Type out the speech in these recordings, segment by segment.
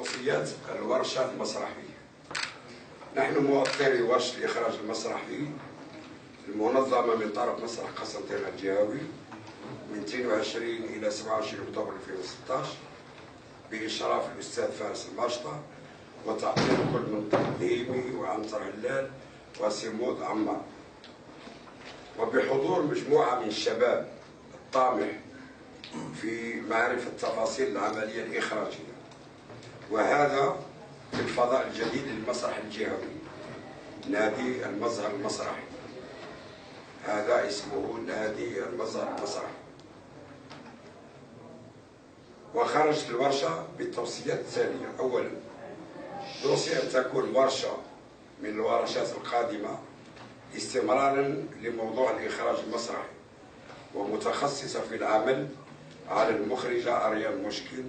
توصيات الورشة المسرحية. نحن موطني ورشة الإخراج المسرحي المنظمة من طرف مسرح قسنطينة الجهوي من 22 إلى 27 أكتوبر 2016 بإشراف الأستاذ فارس الماشطة وتعطيل كل من تقديمي وعنتر هلال وسمود عمار، وبحضور مجموعة من الشباب الطامح في معرفة تفاصيل العملية الإخراجية، وهذا في الفضاء الجديد للمسرح الجهوي نادي المظهر المسرحي. هذا اسمه نادي المظهر المسرحي. وخرجت الورشة بالتوصيات التالية: أولا، نوصي أن تكون ورشة من الورشات القادمة استمرارا لموضوع الإخراج المسرحي ومتخصصة في العمل على المخرجة أريان مشكل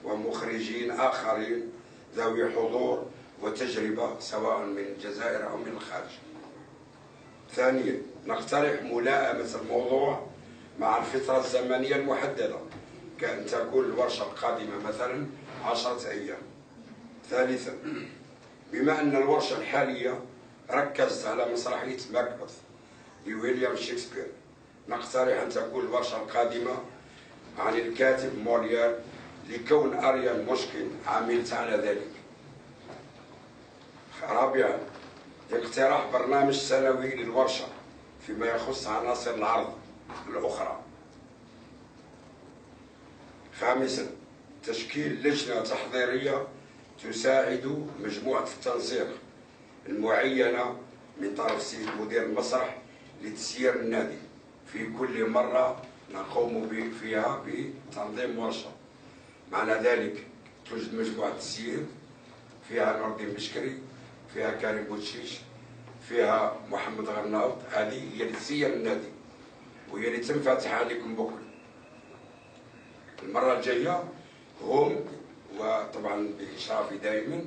ومخرجين آخرين ذوي حضور وتجربة سواء من الجزائر أو من الخارج. ثانيا، نقترح ملائمة الموضوع مع الفترة الزمنية المحددة، كأن تكون الورشة القادمة مثلا 10 أيام. ثالثا، بما أن الورشة الحالية ركزت على مسرحية ماكبث لويليام شكسبير، نقترح أن تكون الورشة القادمة عن الكاتب موليير لكون أريان مشكل عملت على ذلك. رابعا، اقتراح برنامج سنوي للورشة فيما يخص عناصر العرض الأخرى. خامسا، تشكيل لجنة تحضيرية تساعد مجموعة التنسيق المعينة من طرف السيد مدير المسرح لتسيير النادي في كل مرة نقوم فيها بتنظيم ورشة. معنى ذلك توجد مجموعة تسيير فيها نور الدين بشكري، فيها كريم بوتشيش، فيها محمد غرناوط. هذه هي اللي تسير النادي وهي اللي تنفتح عليكم بكرة. المرة الجاية هم وطبعا بإشرافي دائما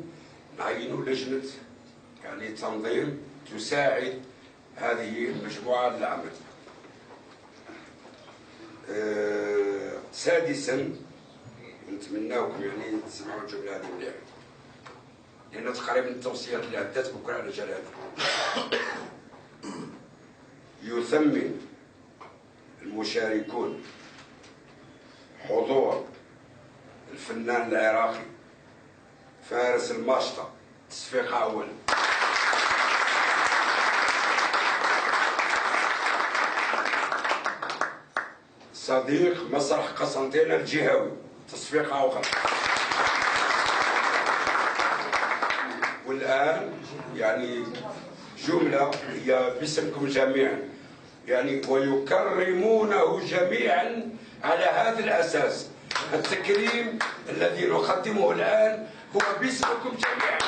نعينوا لجنة يعني تنظيم تساعد هذه المجموعة للعمل. سادسا، نتمناكم يعني تسمعوا الجملة هذه مليح لأن تقريبا التوصيات اللي عدات بكرة على جال هذا. يثمن المشاركون حضور الفنان العراقي فارس الماشطة تصفيق أول. صديق مسرح قسنطينة الجهوي تصفيق آخر. والآن يعني جملة هي باسمكم جميعا يعني ويكرمونه جميعا على هذا الأساس. التكريم الذي نقدمه الآن هو باسمكم جميعا.